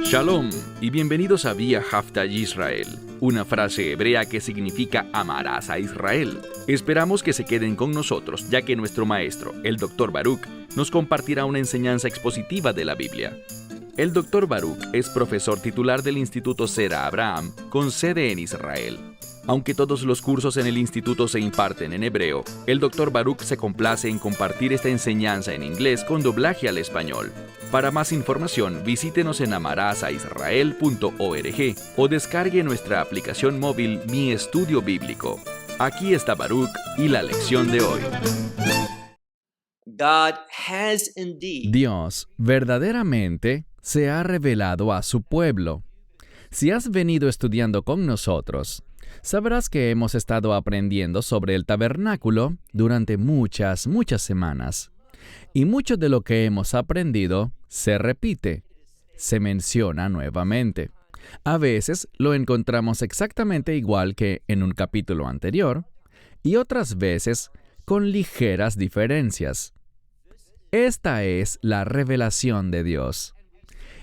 Shalom y bienvenidos a Vía Hafta Yisrael, una frase hebrea que significa amarás a Israel. Esperamos que se queden con nosotros, ya que nuestro maestro, el Dr. Baruch, nos compartirá una enseñanza expositiva de la Biblia. El Dr. Baruch es profesor titular del Instituto Sera Abraham, con sede en Israel. Aunque todos los cursos en el instituto se imparten en hebreo, el Dr. Baruch se complace en compartir esta enseñanza en inglés con doblaje al español. Para más información, visítenos en amarasaisrael.org o descargue nuestra aplicación móvil Mi Estudio Bíblico. Aquí está Baruch y la lección de hoy. Dios verdaderamente se ha revelado a su pueblo. Si has venido estudiando con nosotros, sabrás que hemos estado aprendiendo sobre el tabernáculo durante muchas semanas. Y mucho de lo que hemos aprendido se repite, se menciona nuevamente. A veces lo encontramos exactamente igual que en un capítulo anterior, y otras veces con ligeras diferencias. Esta es la revelación de Dios.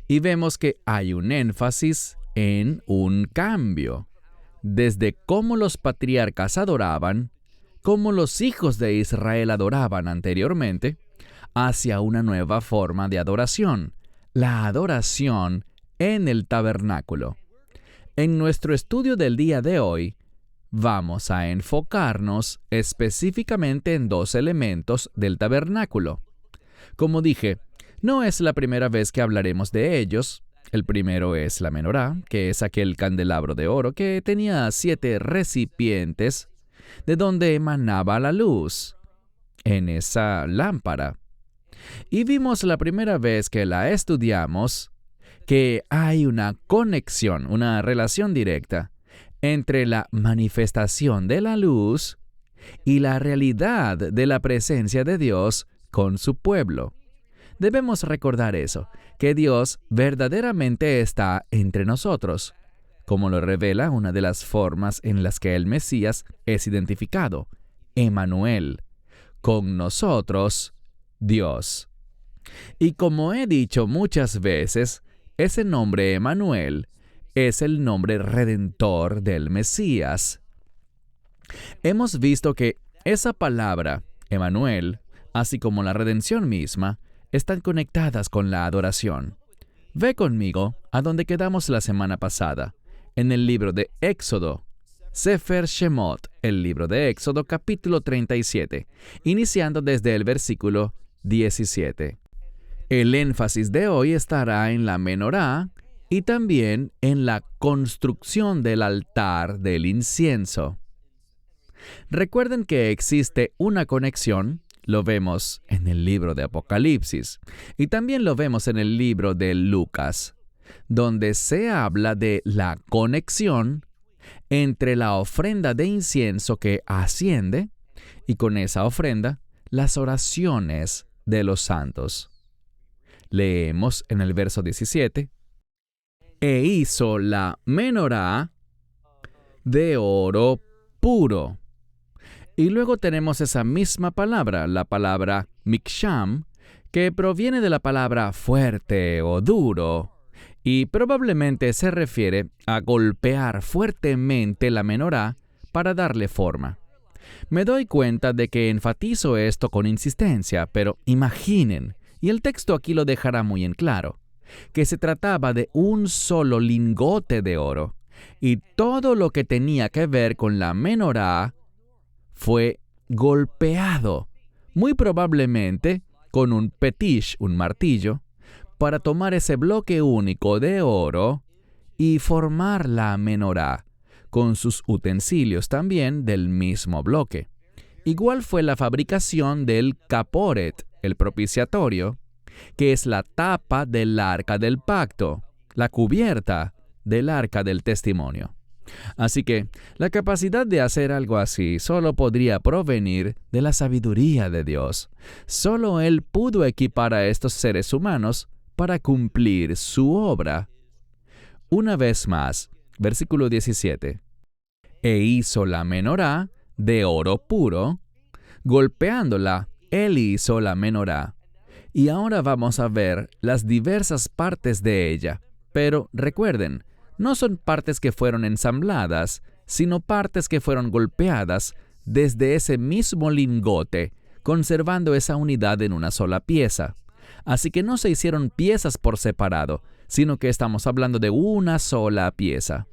Y vemos que hay un énfasis en un cambio. Desde cómo los patriarcas adoraban, cómo los hijos de Israel adoraban anteriormente, hacia una nueva forma de adoración, la adoración en el tabernáculo. En nuestro estudio del día de hoy, vamos a enfocarnos específicamente en dos elementos del tabernáculo. Como dije, no es la primera vez que hablaremos de ellos. El primero es la menorá, que es aquel candelabro de oro que tenía 7 recipientes de donde emanaba la luz en esa lámpara. Y vimos la primera vez que la estudiamos que hay una conexión, una relación directa entre la manifestación de la luz y la realidad de la presencia de Dios con su pueblo. Debemos recordar eso, que Dios verdaderamente está entre nosotros, como lo revela una de las formas en las que el Mesías es identificado, Emmanuel, con nosotros, Dios. Y como he dicho muchas veces, ese nombre Emmanuel es el nombre redentor del Mesías. Hemos visto que esa palabra, Emmanuel, así como la redención misma, están conectadas con la adoración. Ve conmigo a donde quedamos la semana pasada, en el libro de Éxodo, Sefer Shemot, el libro de Éxodo, capítulo 37, iniciando desde el versículo 17. El énfasis de hoy estará en la menorá y también en la construcción del altar del incienso. Recuerden que existe una conexión. Lo vemos en el libro de Apocalipsis y también lo vemos en el libro de Lucas, donde se habla de la conexión entre la ofrenda de incienso que asciende y con esa ofrenda las oraciones de los santos. Leemos en el verso 17, «E hizo la menorá de oro puro». Y luego tenemos esa misma palabra, la palabra miksham, que proviene de la palabra fuerte o duro, y probablemente se refiere a golpear fuertemente la menorá para darle forma. Me doy cuenta de que enfatizo esto con insistencia, pero imaginen, y el texto aquí lo dejará muy en claro, que se trataba de un solo lingote de oro, y todo lo que tenía que ver con la menorá fue golpeado, muy probablemente con un petish, un martillo, para tomar ese bloque único de oro y formar la menorá, con sus utensilios también del mismo bloque. Igual fue la fabricación del caporet, el propiciatorio, que es la tapa del arca del pacto, la cubierta del arca del testimonio. Así que la capacidad de hacer algo así solo podría provenir de la sabiduría de Dios. Solo Él pudo equipar a estos seres humanos para cumplir su obra. Una vez más, versículo 17. E hizo la menorá de oro puro, golpeándola Él hizo la menorá. Y ahora vamos a ver las diversas partes de ella. Pero recuerden, no son partes que fueron ensambladas, sino partes que fueron golpeadas desde ese mismo lingote, conservando esa unidad en una sola pieza. Así que no se hicieron piezas por separado, sino que estamos hablando de una sola pieza.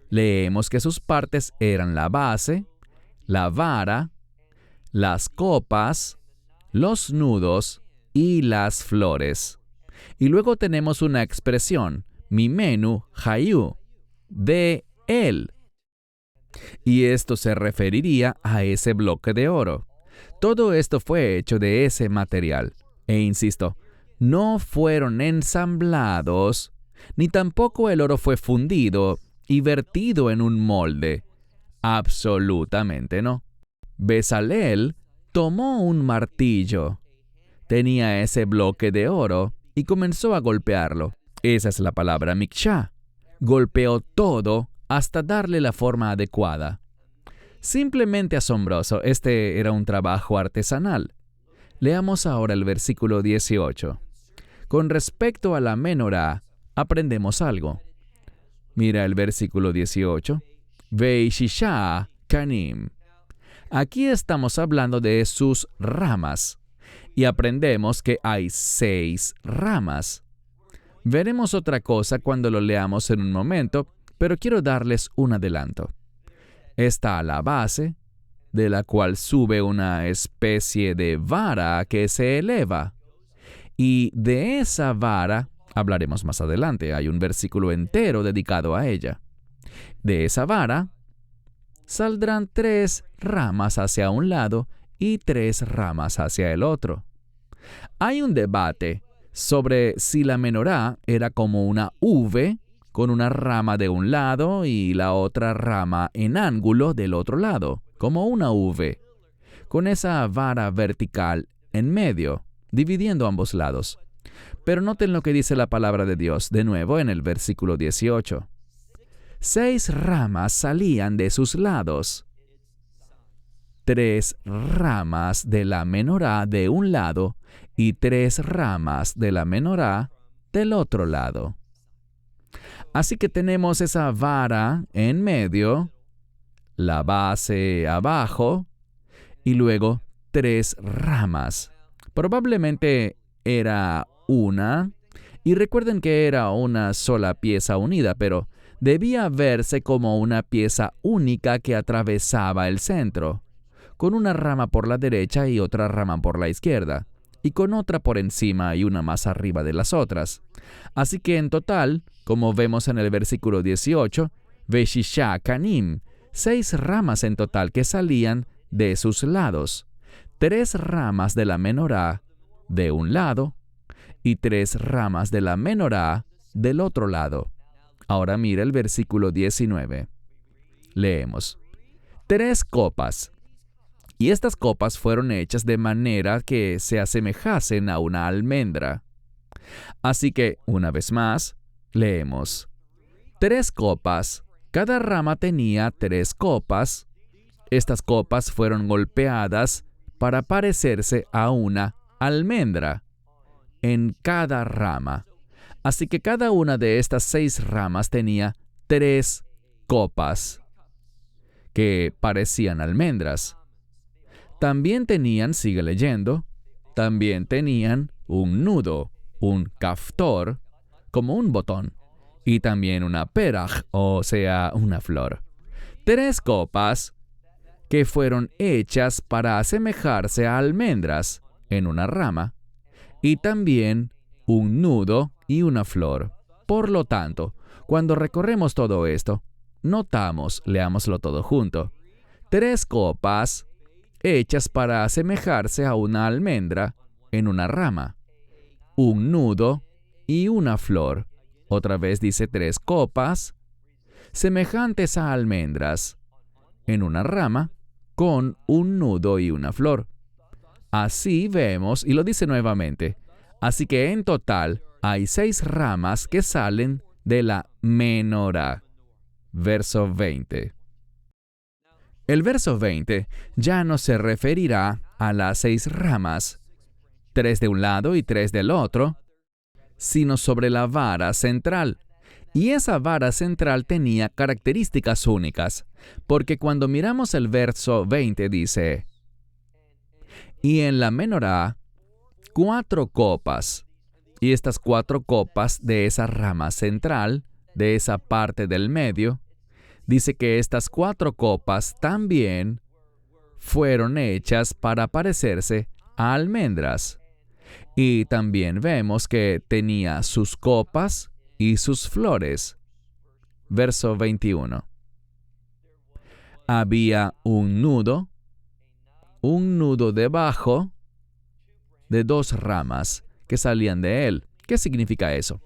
Leemos que sus partes eran la base, la vara, las copas, los nudos y las flores. Y luego tenemos una expresión, mimenu hayu, de él. Y esto se referiría a ese bloque de oro. Todo esto fue hecho de ese material. E insisto, no fueron ensamblados, ni tampoco el oro fue fundido y vertido en un molde. Absolutamente no. Bezalel tomó un martillo. Tenía ese bloque de oro y comenzó a golpearlo. Esa es la palabra mikshah. Golpeó todo hasta darle la forma adecuada. Simplemente asombroso, este era un trabajo artesanal. Leamos ahora el versículo 18. Con respecto a la menorá, aprendemos algo. Mira el versículo 18. Veishisha kanim. Aquí estamos hablando de sus ramas. Y aprendemos que hay 6 ramas. Veremos otra cosa cuando lo leamos en un momento, pero quiero darles un adelanto. Está la base, de la cual sube una especie de vara que se eleva. Y de esa vara hablaremos más adelante. Hay un versículo entero dedicado a ella. De esa vara saldrán 3 ramas hacia un lado y 3 ramas hacia el otro. Hay un debate sobre si la menorá era como una V con una rama de un lado y la otra rama en ángulo del otro lado, como una V, con esa vara vertical en medio, dividiendo ambos lados. Pero noten lo que dice la palabra de Dios de nuevo en el versículo 18. 6 ramas salían de sus lados. 3 ramas de la menorá de un lado y 3 ramas de la menorá del otro lado. Así que tenemos esa vara en medio, la base abajo y luego 3 ramas. Probablemente era una, y recuerden que era una sola pieza unida, pero debía verse como una pieza única que atravesaba el centro, con una rama por la derecha y otra rama por la izquierda, y con otra por encima y una más arriba de las otras. Así que en total, como vemos en el versículo 18, Veshisha Kanim, 6 ramas en total que salían de sus lados, 3 ramas de la menorá de un lado y 3 ramas de la menorá del otro lado. Ahora mira el versículo 19. Leemos. 3 copas. Y estas copas fueron hechas de manera que se asemejasen a una almendra. Así que, una vez más, leemos. 3 copas. Cada rama tenía 3 copas. Estas copas fueron golpeadas para parecerse a una almendra en cada rama. Así que cada una de estas 6 ramas tenía 3 copas que parecían almendras. También tenían, sigue leyendo, también tenían un nudo, un kaftor, como un botón, y también una peraj, o sea, una flor. 3 copas que fueron hechas para asemejarse a almendras en una rama, y también un nudo y una flor. Por lo tanto, cuando recorremos todo esto, notamos, leámoslo todo junto, 3 copas hechas para asemejarse a una almendra en una rama, un nudo y una flor. Otra vez dice 3 copas semejantes a almendras en una rama con un nudo y una flor. Así vemos, y lo dice nuevamente, así que en total hay 6 ramas que salen de la menorá. Verso 20. El verso 20 ya no se referirá a las 6 ramas, 3 de un lado y 3 del otro, sino sobre la vara central. Y esa vara central tenía características únicas, porque cuando miramos el verso 20 dice, y en la menorá 4 copas, y estas 4 copas de esa rama central, de esa parte del medio, dice que estas 4 copas también fueron hechas para parecerse a almendras. Y también vemos que tenía sus copas y sus flores. Verso 21. Había un nudo debajo de 2 ramas que salían de él. ¿Qué significa eso?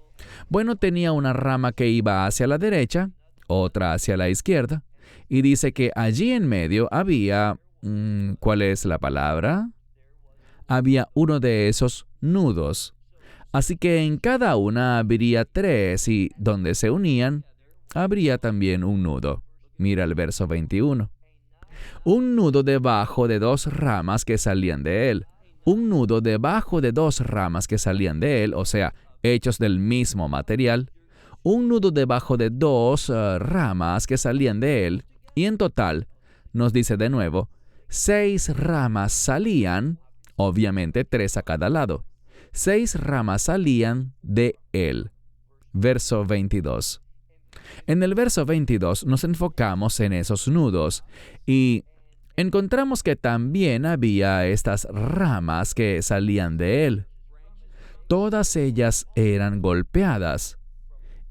Bueno, tenía una rama que iba hacia la derecha, otra hacia la izquierda, y dice que allí en medio había, ¿cuál es la palabra? Había uno de esos nudos. Así que en cada una habría 3 y donde se unían, habría también un nudo. Mira el verso 21. Un nudo debajo de 2 ramas que salían de él. Un nudo debajo de 2 ramas que salían de él, o sea, hechos del mismo material. Un nudo debajo de 2 ramas que salían de él. Y en total, nos dice de nuevo, 6 ramas salían, obviamente 3 a cada lado. 6 ramas salían de él. Verso 22. En el verso 22 nos enfocamos en esos nudos y encontramos que también había estas ramas que salían de él. Todas ellas eran golpeadas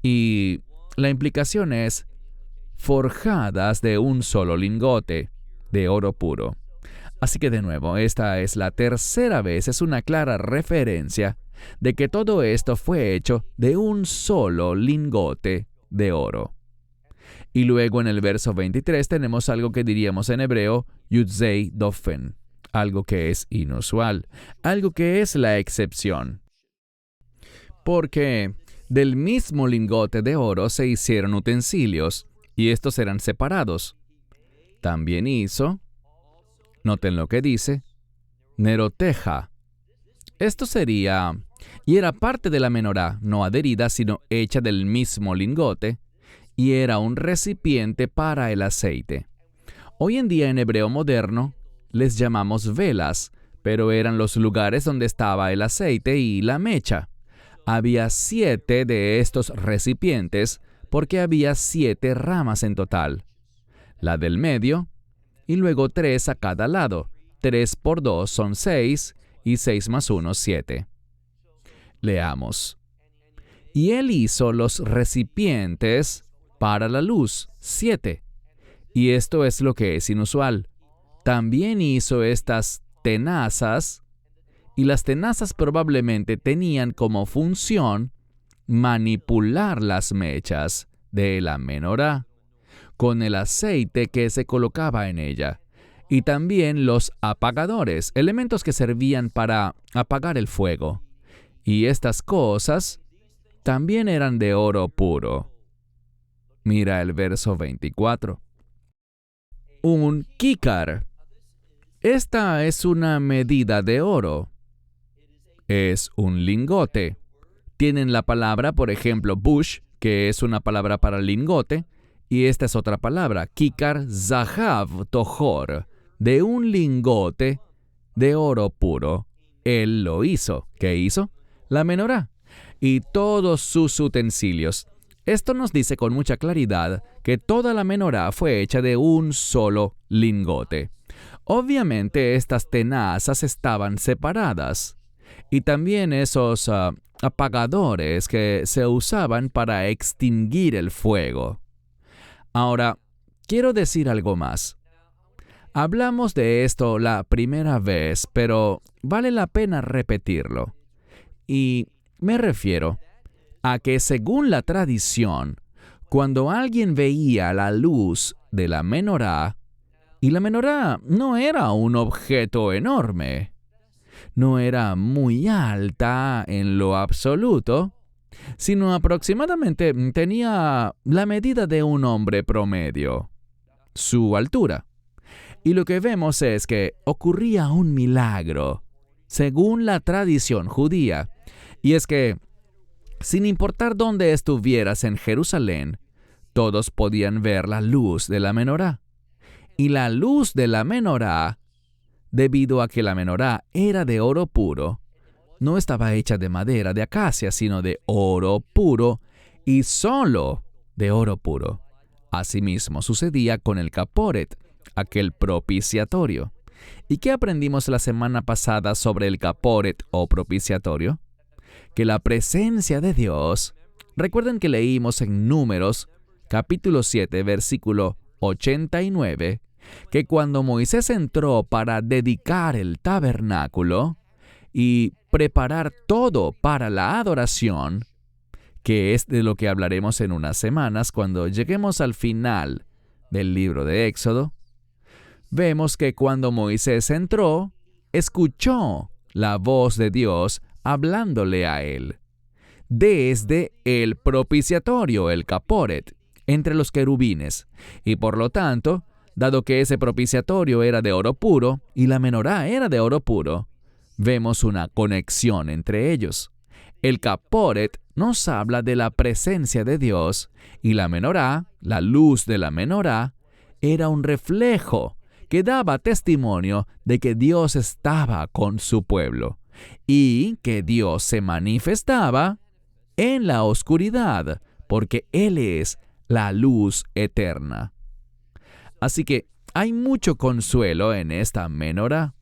y la implicación es forjadas de un solo lingote de oro puro. Así que de nuevo, esta es la tercera vez, es una clara referencia de que todo esto fue hecho de un solo lingote de oro. Y luego en el verso 23 tenemos algo que diríamos en hebreo, Yudzei Dofen, algo que es inusual, algo que es la excepción. Porque del mismo lingote de oro se hicieron utensilios, y estos eran separados. También hizo, noten lo que dice, neroteja. Esto sería, y era parte de la menorá, no adherida, sino hecha del mismo lingote, y era un recipiente para el aceite. Hoy en día en hebreo moderno les llamamos velas, pero eran los lugares donde estaba el aceite y la mecha. Había 7 de estos recipientes porque había 7 ramas en total. La del medio, y luego 3 a cada lado. 3 por 2 son 6, y 6 más 1, 7. Leamos. Y él hizo los recipientes para la luz, 7. Y esto es lo que es inusual. También hizo estas tenazas, y las tenazas probablemente tenían como función manipular las mechas de la menorá con el aceite que se colocaba en ella, y también los apagadores, elementos que servían para apagar el fuego. Y estas cosas también eran de oro puro. Mira el verso 24. Un kícar. Esta es una medida de oro. Es un lingote. Tienen la palabra, por ejemplo, bush, que es una palabra para lingote, y esta es otra palabra, kícar zahav tohor, de un lingote de oro puro. Él lo hizo. ¿Qué hizo? La menorá y todos sus utensilios. Esto nos dice con mucha claridad que toda la menorá fue hecha de un solo lingote. Obviamente estas tenazas estaban separadas, y también esos apagadores que se usaban para extinguir el fuego. Ahora, quiero decir algo más. Hablamos de esto la primera vez, pero vale la pena repetirlo. Y me refiero a que según la tradición, cuando alguien veía la luz de la menorá, y la menorá no era un objeto enorme, no era muy alta en lo absoluto, sino aproximadamente tenía la medida de un hombre promedio, su altura. Y lo que vemos es que ocurría un milagro, según la tradición judía. Y es que, sin importar dónde estuvieras en Jerusalén, todos podían ver la luz de la menorá. Y la luz de la menorá, debido a que la menorá era de oro puro, no estaba hecha de madera de acacia, sino de oro puro y solo de oro puro. Asimismo sucedía con el caporet, aquel propiciatorio. ¿Y qué aprendimos la semana pasada sobre el caporet o propiciatorio? Que la presencia de Dios, recuerden que leímos en Números, capítulo 7, versículo 89, que cuando Moisés entró para dedicar el tabernáculo y preparar todo para la adoración, que es de lo que hablaremos en unas semanas cuando lleguemos al final del libro de Éxodo, vemos que cuando Moisés entró, escuchó la voz de Dios hablándole a él desde el propiciatorio, el caporet, entre los querubines, y por lo tanto, dado que ese propiciatorio era de oro puro y la menorá era de oro puro, vemos una conexión entre ellos. El caporet nos habla de la presencia de Dios y la menorá, la luz de la menorá, era un reflejo que daba testimonio de que Dios estaba con su pueblo y que Dios se manifestaba en la oscuridad porque Él es la luz eterna. Así que hay mucho consuelo en esta menorá.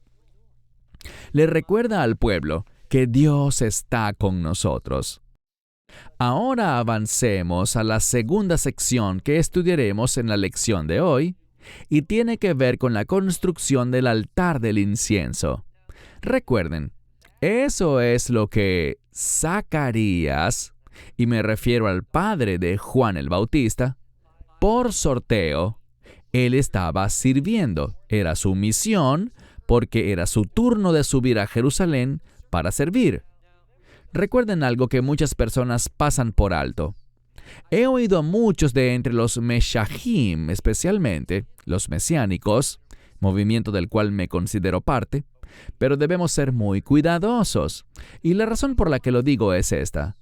Le recuerda al pueblo que Dios está con nosotros. Ahora avancemos a la segunda sección que estudiaremos en la lección de hoy y tiene que ver con la construcción del altar del incienso. Recuerden, eso es lo que Zacarías, y me refiero al padre de Juan el Bautista, por sorteo, él estaba sirviendo. Era su misión porque era su turno de subir a Jerusalén para servir. Recuerden algo que muchas personas pasan por alto. He oído a muchos de entre los Meshachim, especialmente los mesiánicos, movimiento del cual me considero parte, pero debemos ser muy cuidadosos. Y la razón por la que lo digo es esta.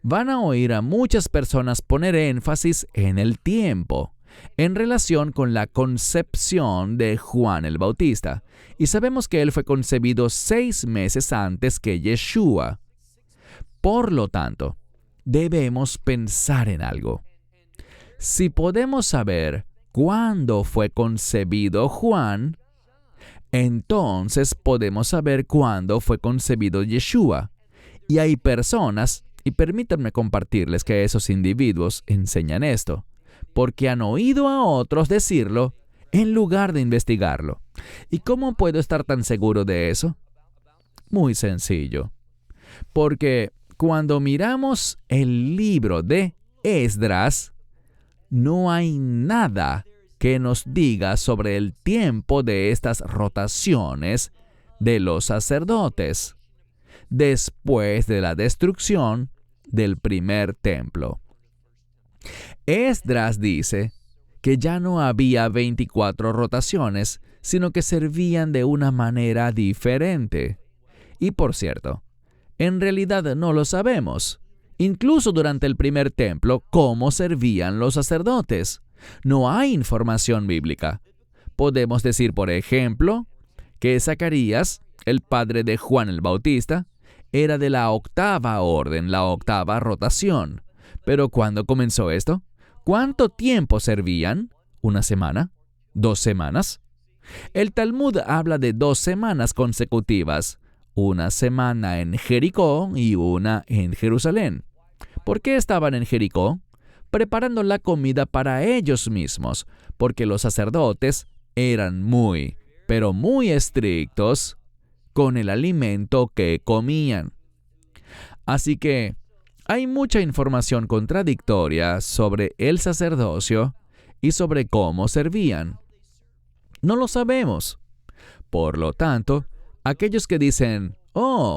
Van a oír a muchas personas poner énfasis en el tiempo, en relación con la concepción de Juan el Bautista, y sabemos que él fue concebido 6 meses antes que Yeshua. Por lo tanto, debemos pensar en algo. Si podemos saber cuándo fue concebido Juan, entonces podemos saber cuándo fue concebido Yeshua. Y hay personas, y permítanme compartirles que esos individuos enseñan esto, porque han oído a otros decirlo en lugar de investigarlo. ¿Y cómo puedo estar tan seguro de eso? Muy sencillo. Porque cuando miramos el libro de Esdras, no hay nada que nos diga sobre el tiempo de estas rotaciones de los sacerdotes después de la destrucción del primer templo. Esdras dice que ya no había 24 rotaciones, sino que servían de una manera diferente. Y por cierto, en realidad no lo sabemos. Incluso durante el primer templo, ¿cómo servían los sacerdotes? No hay información bíblica. Podemos decir, por ejemplo, que Zacarías, el padre de Juan el Bautista, era de la 8ª orden, la 8ª rotación. Pero ¿cuándo comenzó esto? ¿Cuánto tiempo servían? ¿1 semana? ¿2 semanas? El Talmud habla de 2 semanas consecutivas, 1 semana en Jericó y 1 en Jerusalén. ¿Por qué estaban en Jericó? Preparando la comida para ellos mismos, porque los sacerdotes eran muy, pero muy estrictos con el alimento que comían. Así que hay mucha información contradictoria sobre el sacerdocio y sobre cómo servían. No lo sabemos. Por lo tanto, aquellos que dicen,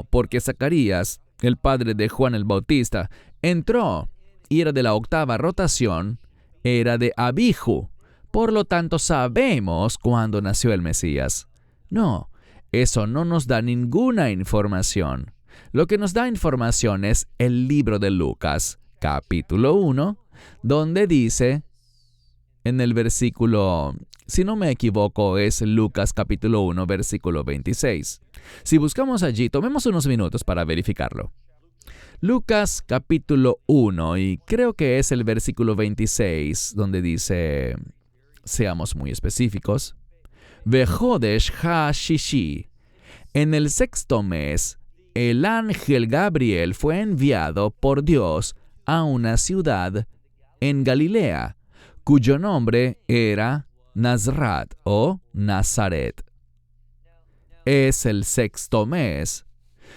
porque Zacarías, el padre de Juan el Bautista, entró y era de la 8ª rotación, era de Abiju, Por lo tanto, sabemos cuándo nació el Mesías. No, eso no nos da ninguna información. Lo que nos da información es el libro de Lucas, capítulo 1, donde dice, en el versículo, si no me equivoco, es Lucas capítulo 1, versículo 26. Si buscamos allí, tomemos unos minutos para verificarlo. Lucas capítulo 1, y creo que es el versículo 26, donde dice, seamos muy específicos, Vejodesh ha-shishi, en el sexto mes, el ángel Gabriel fue enviado por Dios a una ciudad en Galilea, cuyo nombre era Nazrat o Nazaret. Es el sexto mes.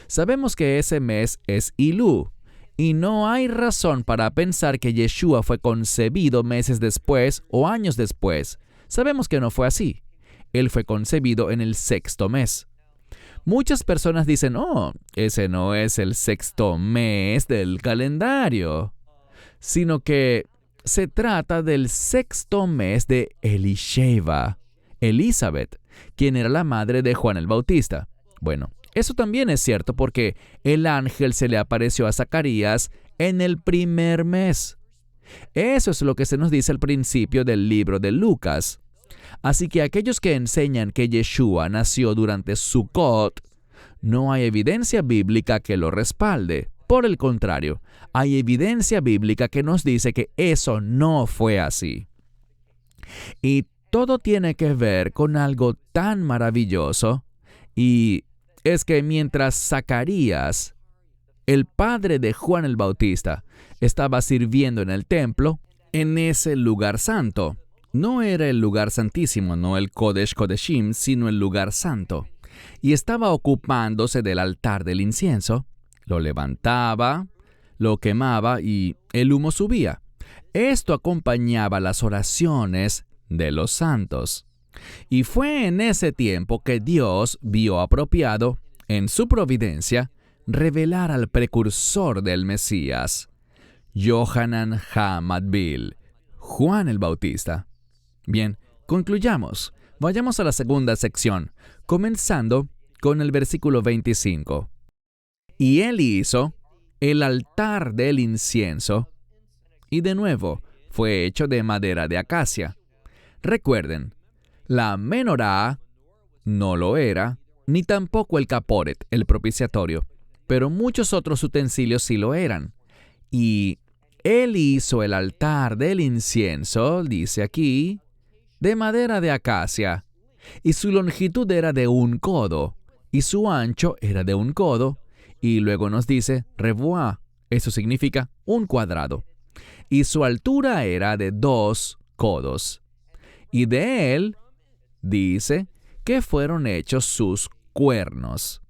Sabemos que ese mes es Ilú, y no hay razón para pensar que Yeshua fue concebido meses después o años después. Sabemos que no fue así. Él fue concebido en el sexto mes. Muchas personas dicen, ese no es el sexto mes del calendario, sino que se trata del sexto mes de Elisheva, Elizabeth, quien era la madre de Juan el Bautista. Bueno, eso también es cierto porque el ángel se le apareció a Zacarías en el primer mes. Eso es lo que se nos dice al principio del libro de Lucas. Así que aquellos que enseñan que Yeshua nació durante Sukkot, no hay evidencia bíblica que lo respalde. Por el contrario, hay evidencia bíblica que nos dice que eso no fue así. Y todo tiene que ver con algo tan maravilloso, y es que mientras Zacarías, el padre de Juan el Bautista, estaba sirviendo en el templo, en ese lugar santo, no era el lugar santísimo, no el Kodesh Kodeshim, sino el lugar santo, y estaba ocupándose del altar del incienso, lo levantaba, lo quemaba y el humo subía. Esto acompañaba las oraciones de los santos. Y fue en ese tiempo que Dios vio apropiado, en su providencia, revelar al precursor del Mesías, Yohanan ha-Matbil, Juan el Bautista. Bien, concluyamos. Vayamos a la segunda sección, comenzando con el versículo 25. Y él hizo el altar del incienso, y de nuevo fue hecho de madera de acacia. Recuerden, la menorá no lo era, ni tampoco el caporet, el propiciatorio, pero muchos otros utensilios sí lo eran. Y él hizo el altar del incienso, dice aquí, de madera de acacia, y su longitud era de 1 codo, y su ancho era de 1 codo, y luego nos dice revoá, eso significa 1 cuadrado, y su altura era de 2 codos. Y de él, dice, que fueron hechos sus cuernos.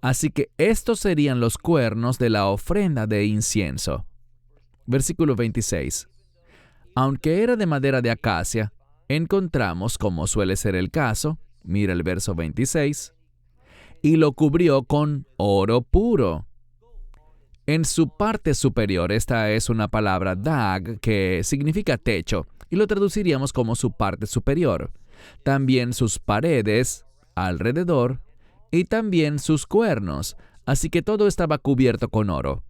Así que estos serían los cuernos de la ofrenda de incienso. Versículo 26. Aunque era de madera de acacia, encontramos, como suele ser el caso, mira el verso 26, y lo cubrió con oro puro. En su parte superior, esta es una palabra dag, que significa techo, y lo traduciríamos como su parte superior. También sus paredes, alrededor, y también sus cuernos, así que todo estaba cubierto con oro.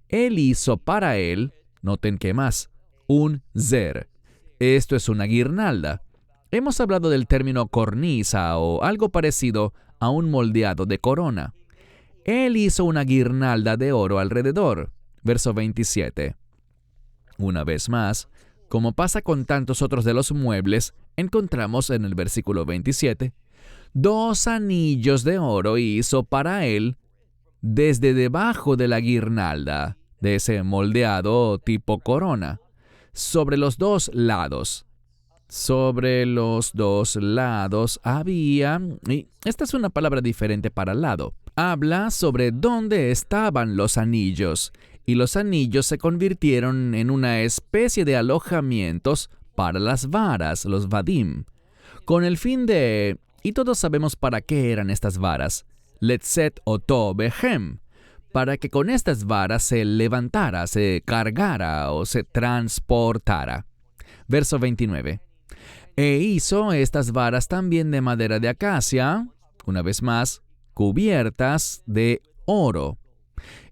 Él hizo para él, noten qué más, un zer. Esto es una guirnalda. Hemos hablado del término cornisa o algo parecido a un moldeado de corona. Él hizo una guirnalda de oro alrededor. Verso 27. Una vez más, como pasa con tantos otros de los muebles, encontramos en el versículo 27, 2 anillos de oro hizo para él desde debajo de la guirnalda, de ese moldeado tipo corona, sobre los 2 lados. Sobre los 2 lados había, y esta es una palabra diferente para lado, habla sobre dónde estaban los anillos, y los anillos se convirtieron en una especie de alojamientos para las varas, los vadim, con el fin de, y todos sabemos para qué eran estas varas, letzet oto behem, para que con estas varas se levantara, se cargara o se transportara. Verso 29. E hizo estas varas también de madera de acacia, una vez más, cubiertas de oro.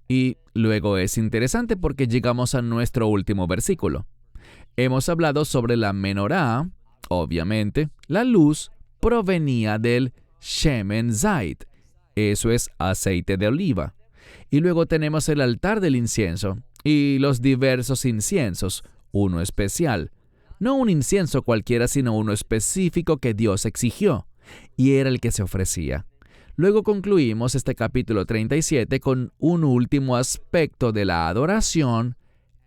Y luego es interesante porque llegamos a nuestro último versículo. Hemos hablado sobre la menorá. Obviamente, la luz provenía del Shemen Zait. Eso es aceite de oliva. Y luego tenemos el altar del incienso y los diversos inciensos, uno especial. No un incienso cualquiera, sino uno específico que Dios exigió, y era el que se ofrecía. Luego concluimos este capítulo 37 con un último aspecto de la adoración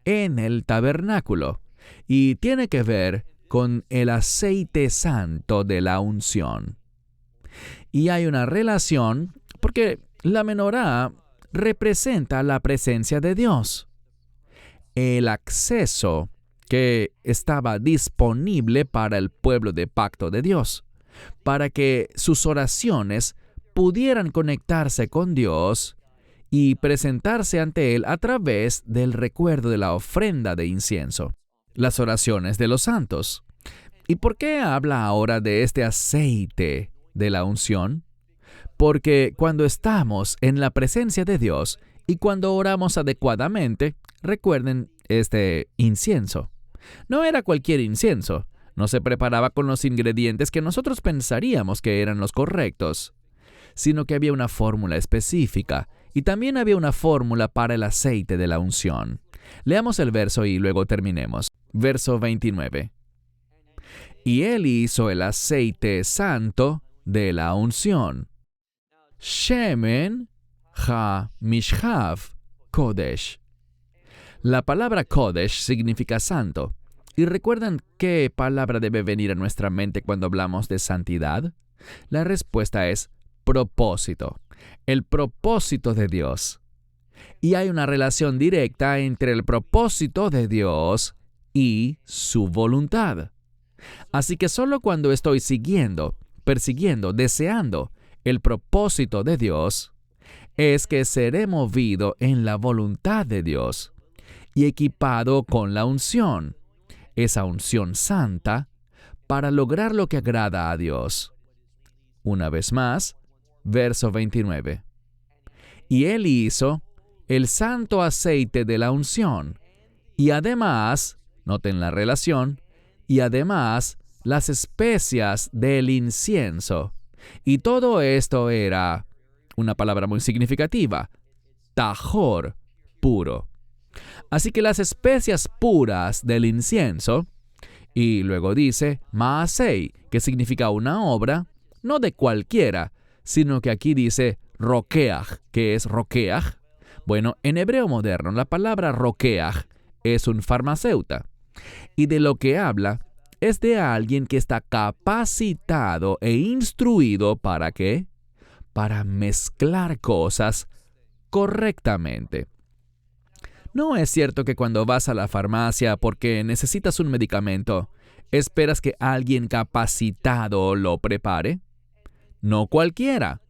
en el tabernáculo, y tiene que ver con el aceite santo de la unción. Y hay una relación porque la menorá representa la presencia de Dios. El acceso que estaba disponible para el pueblo de pacto de Dios, para que sus oraciones pudieran conectarse con Dios y presentarse ante Él a través del recuerdo de la ofrenda de incienso, las oraciones de los santos. ¿Y por qué habla ahora de este aceite de la unción? Porque cuando estamos en la presencia de Dios y cuando oramos adecuadamente, recuerden este incienso. No era cualquier incienso, no se preparaba con los ingredientes que nosotros pensaríamos que eran los correctos, sino que había una fórmula específica y también había una fórmula para el aceite de la unción. Leamos el verso y luego terminemos. Verso 29. Y él hizo el aceite santo de la unción. Shemen ha-mishhav kodesh. La palabra kodesh significa santo. ¿Y recuerdan qué palabra debe venir a nuestra mente cuando hablamos de santidad? La respuesta es propósito. El propósito de Dios. Y hay una relación directa entre el propósito de Dios y su voluntad. Así que solo cuando estoy siguiendo, persiguiendo, deseando el propósito de Dios, es que seré movido en la voluntad de Dios y equipado con la unción, esa unción santa, para lograr lo que agrada a Dios. Una vez más, verso 29. Y él hizo el santo aceite de la unción, y además, noten la relación, y además las especias del incienso. Y todo esto era una palabra muy significativa, tajor, puro. Así que las especias puras del incienso, y luego dice maasei, que significa una obra, no de cualquiera, sino que aquí dice rokeach. ¿Qué es rokeach? Bueno, en hebreo moderno la palabra rokeach es un farmacéutico, y de lo que habla es de alguien que está capacitado e instruido ¿para qué? Para mezclar cosas correctamente. ¿No es cierto que cuando vas a la farmacia porque necesitas un medicamento, esperas que alguien capacitado lo prepare? No cualquiera.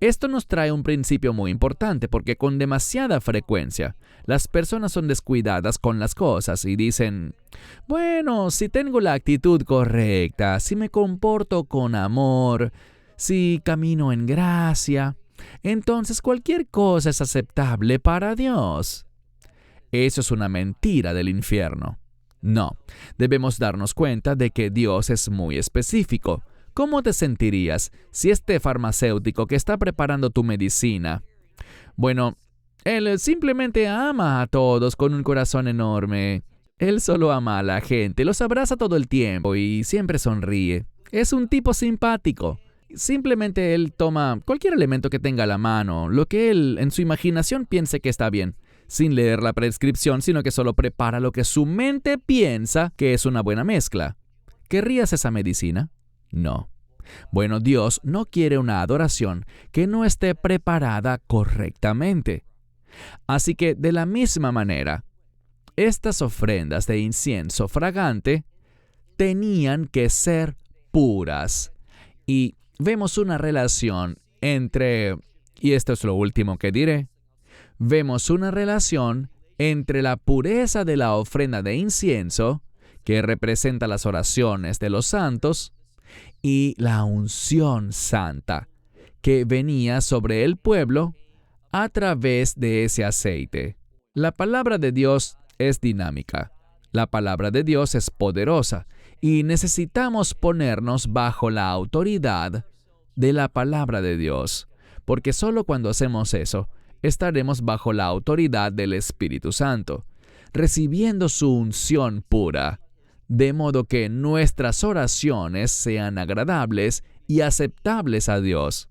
Esto nos trae un principio muy importante porque con demasiada frecuencia las personas son descuidadas con las cosas y dicen, bueno, si tengo la actitud correcta, si me comporto con amor, si camino en gracia, entonces cualquier cosa es aceptable para Dios. Eso es una mentira del infierno. No, debemos darnos cuenta de que Dios es muy específico. ¿Cómo te sentirías si este farmacéutico que está preparando tu medicina, bueno, él simplemente ama a todos con un corazón enorme? Él solo ama a la gente, los abraza todo el tiempo y siempre sonríe. Es un tipo simpático. Simplemente él toma cualquier elemento que tenga a la mano, lo que él en su imaginación piense que está bien, sin leer la prescripción, sino que solo prepara lo que su mente piensa que es una buena mezcla. ¿Querrías esa medicina? No. Bueno, Dios no quiere una adoración que no esté preparada correctamente. Así que, de la misma manera, estas ofrendas de incienso fragante tenían que ser puras. Y vemos una relación entre, y esto es lo último que diré, vemos una relación entre la pureza de la ofrenda de incienso, que representa las oraciones de los santos, y la unción santa, que venía sobre el pueblo a través de ese aceite. La palabra de Dios es dinámica. La palabra de Dios es poderosa y necesitamos ponernos bajo la autoridad de la palabra de Dios, porque solo cuando hacemos eso, estaremos bajo la autoridad del Espíritu Santo, recibiendo su unción pura, de modo que nuestras oraciones sean agradables y aceptables a Dios,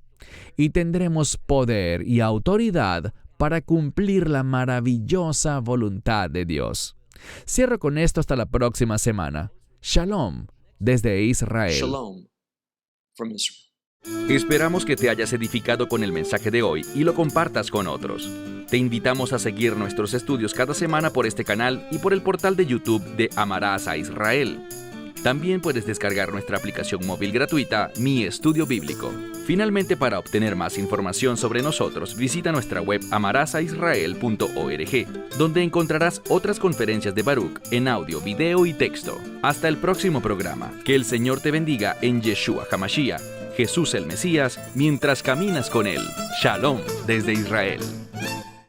y tendremos poder y autoridad para cumplir la maravillosa voluntad de Dios. Cierro con esto hasta la próxima semana. Shalom desde Israel. Shalom from Israel. Esperamos que te hayas edificado con el mensaje de hoy y lo compartas con otros. Te invitamos a seguir nuestros estudios cada semana por este canal y por el portal de YouTube de Amarás a Israel. También puedes descargar nuestra aplicación móvil gratuita, Mi Estudio Bíblico. Finalmente, para obtener más información sobre nosotros, visita nuestra web amarasaisrael.org, donde encontrarás otras conferencias de Baruch en audio, video y texto. Hasta el próximo programa. Que el Señor te bendiga en Yeshua HaMashiach, Jesús el Mesías, mientras caminas con Él. Shalom desde Israel.